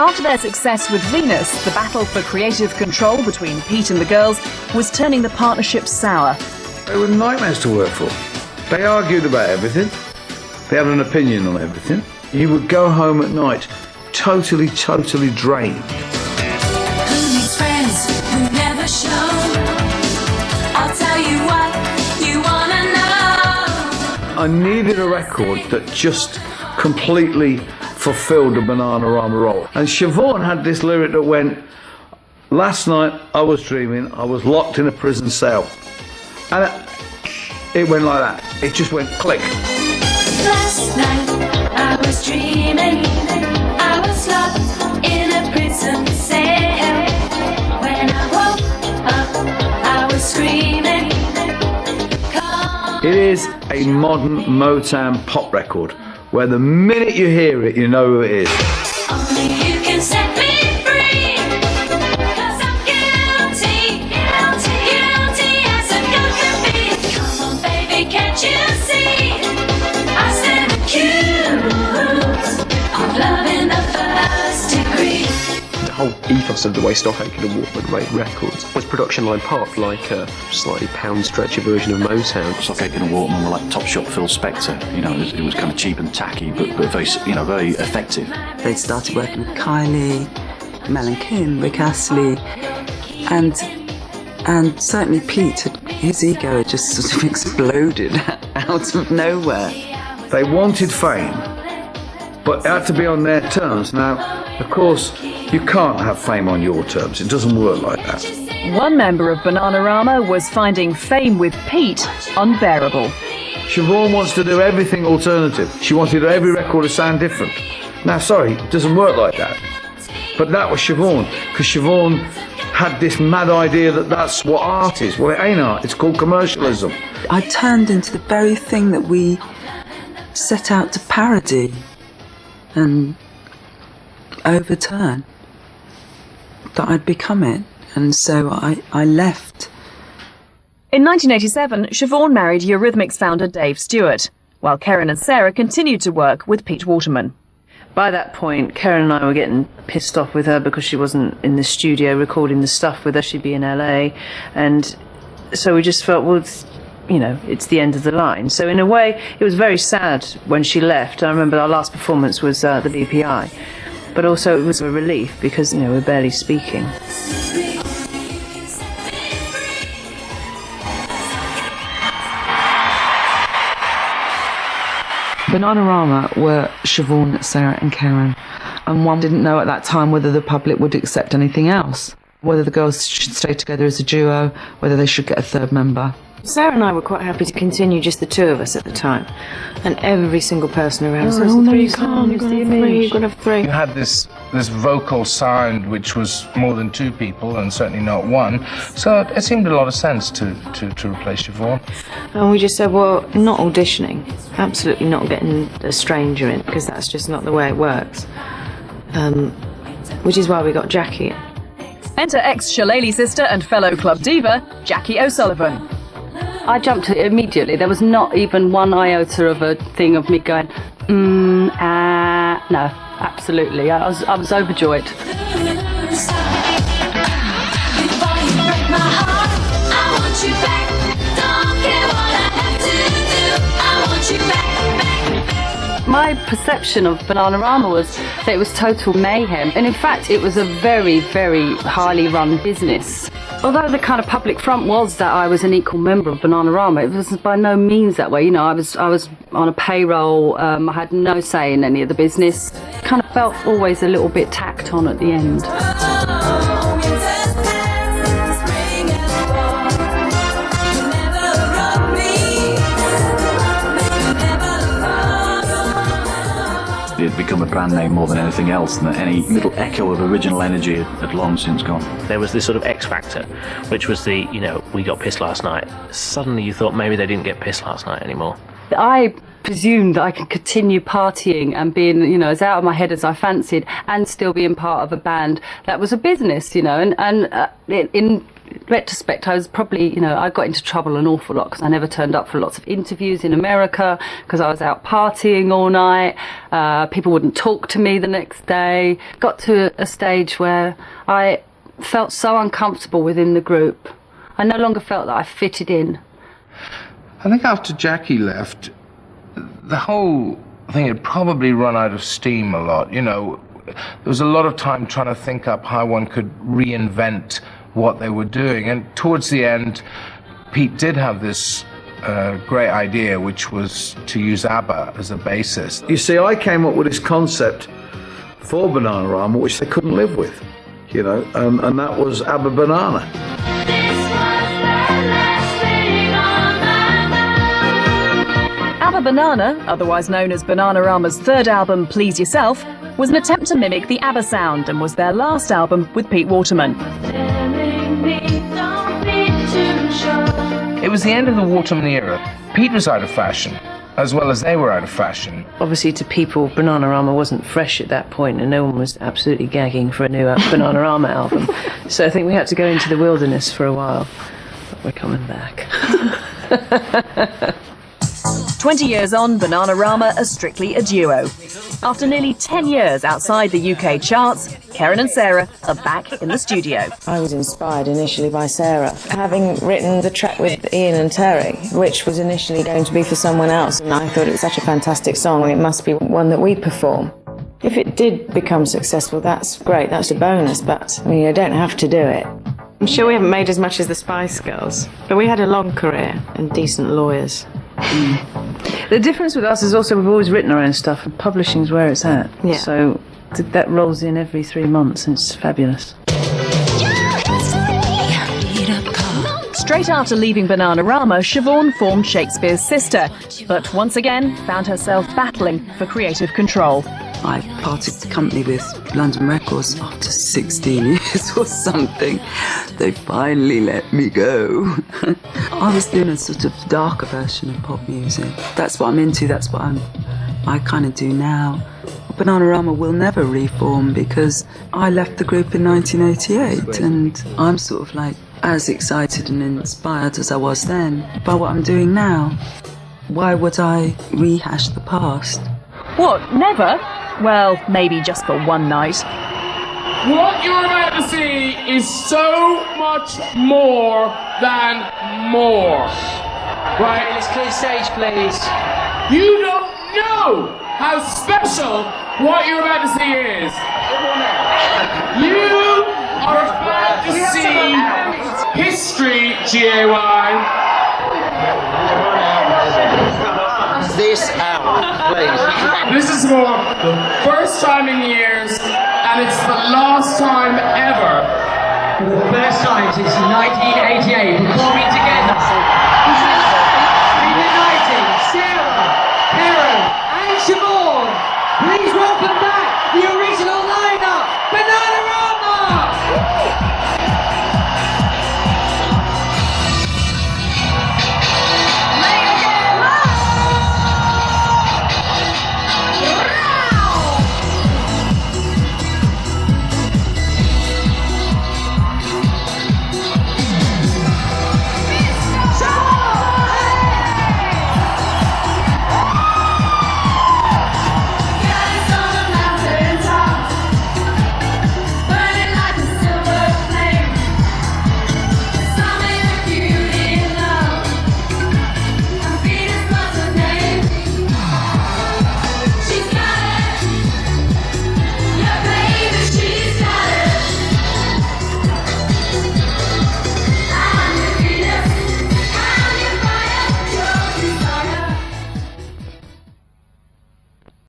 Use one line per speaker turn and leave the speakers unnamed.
After their success with Venus, the battle for creative control between Pete and the girls was turning the partnership sour.
They were nightmares to work for. They argued about everything. They had an opinion on everything. You would go home at night totally drained.
Who needs friends who never show? I'll tell you what you wanna know.
I needed a record that just completely fulfilled the Bananarama role. And Siobhan had this lyric that went, "Last night I was dreaming, I was locked in a prison cell." And it went like that. It just went click.
Last night I was dreaming, I was locked in a prison cell. When I woke up, I was screaming.
It is a modern Motown pop record where the minute you hear it, you know who it is.
Only you can set me free, 'cause I'm guilty as a girl can be. Come on baby, can't you see? I stand accused of loving the first degree.
The whole ethos of the way Stockaker and Waterman made records was production line pop, like a slightly pound stretchy version of Motown.
Stockaker and Waterman were like Top Shot Phil Spector. You know, it was kind of cheap and tacky, but very, very effective.
They started working with Kylie, Mel and Kim, Rick Astley, and certainly Pete, his ego had just sort of exploded out of nowhere.
They wanted fame, but it had to be on their terms. Now, of course, you can't have fame on your terms. It doesn't work like that.
One member of Bananarama was finding fame with Pete unbearable.
Siobhan wants to do everything alternative. She wanted every record to sound different. Now, sorry, it doesn't work like that. But that was Siobhan, because Siobhan had this mad idea that that's what art is. Well, it ain't art. It's called commercialism.
I turned into the very thing that we set out to parody and overturn. That I'd become it, and so I left.
In 1987, Siobhan married Eurythmics founder Dave Stewart, while Karen and Sarah continued to work with Pete Waterman.
By that point, Karen and I were getting pissed off with her because she wasn't in the studio recording the stuff with us. She'd be in LA, and so we just felt, well, it's the end of the line. So in a way, it was very sad when she left. I remember our last performance was the BPI. But also it was a relief because, we're barely speaking.
Bananarama were Siobhan, Sarah and Karen, and one didn't know at that time whether the public would accept anything else, whether the girls should stay together as a duo, whether they should get a third member.
Sarah and I were quite happy to continue just the two of us at the time, and every single person around us
said,
"Oh no, you can't, you've got to have three, you've got to have three."
You had this vocal sound which was more than two people and certainly not one, so it seemed a lot of sense to replace Siobhan.
And we just said, well, not auditioning, absolutely not getting a stranger in, because that's just not the way it works. Which is why we got Jackie in.
Enter ex-Shillelagh sister and fellow club diva, Jackie O'Sullivan.
I jumped at it immediately. There was not even one iota of a thing of me going, no, absolutely. I was overjoyed. My perception of Bananarama was that it was total mayhem, and in fact it was a very, very highly run business. Although the kind of public front was that I was an equal member of Bananarama, it was by no means that way. I was on a payroll, I had no say in any of the business. Kind of felt always a little bit tacked on at the end.
It had become a brand name more than anything else, and that any little echo of original energy had long since gone.
There was this sort of X factor, which was the, we got pissed last night. Suddenly you thought maybe they didn't get pissed last night anymore.
I presumed that I could continue partying and being, as out of my head as I fancied, and still being part of a band that was a business, and in retrospect, I was probably, I got into trouble an awful lot because I never turned up for lots of interviews in America because I was out partying all night. People wouldn't talk to me the next day. Got to a stage where I felt so uncomfortable within the group. I no longer felt that I fitted in.
I think after Jackie left, the whole thing had probably run out of steam a lot. You know, there was a lot of time trying to think up how one could reinvent what they were doing. And towards the end, Pete did have this great idea, which was to use ABBA as a basis.
You see, I came up with this concept for Bananarama, which they couldn't live with, you know, and that was ABBA Banana.
ABBA Banana, otherwise known as Bananarama's third album, Please Yourself, was an attempt to mimic the ABBA sound and was their last album with Pete Waterman.
It was the end of the Waterman era. Pete was out of fashion, as well as they were out of fashion.
Obviously, to people, Bananarama wasn't fresh at that point, and no one was absolutely gagging for a new Bananarama album. So I think we had to go into the wilderness for a while. But we're coming back.
20 years on, Bananarama are strictly a duo. After nearly 10 years outside the UK charts, Karen and Sarah are back in the studio.
I was inspired initially by Sarah, having written the track with Ian and Terry, which was initially going to be for someone else, and I thought it was such a fantastic song, it must be one that we'd perform. If it did become successful, that's great, that's a bonus, but I mean, you don't have to do it. I'm sure we haven't made as much as the Spice Girls, but we had a long career and decent lawyers.
The difference with us is also we've always written our own stuff, and publishing's where it's at.
Yeah.
So that rolls in every 3 months, and it's fabulous.
Straight after leaving Bananarama, Siobhan formed Shakespeare's Sister, but once again found herself battling for creative control.
I parted company with London Records after 16 years or something. They finally let me go. I was doing a sort of darker version of pop music. That's what I'm into, that's what I kind of do now. Bananarama will never reform because I left the group in 1988 and I'm sort of like as excited and inspired as I was then by what I'm doing now. Why would I rehash the past?
What, never? Well, maybe just for one night.
What you're about to see is so much more than more. Right?
Let's clear stage, please.
You don't know how special what you're about to see is. You are about to see history, G-A-Y.
This hour, please.
This is for the first time in years, and it's the last time ever.
For the first time since 1988, performing together.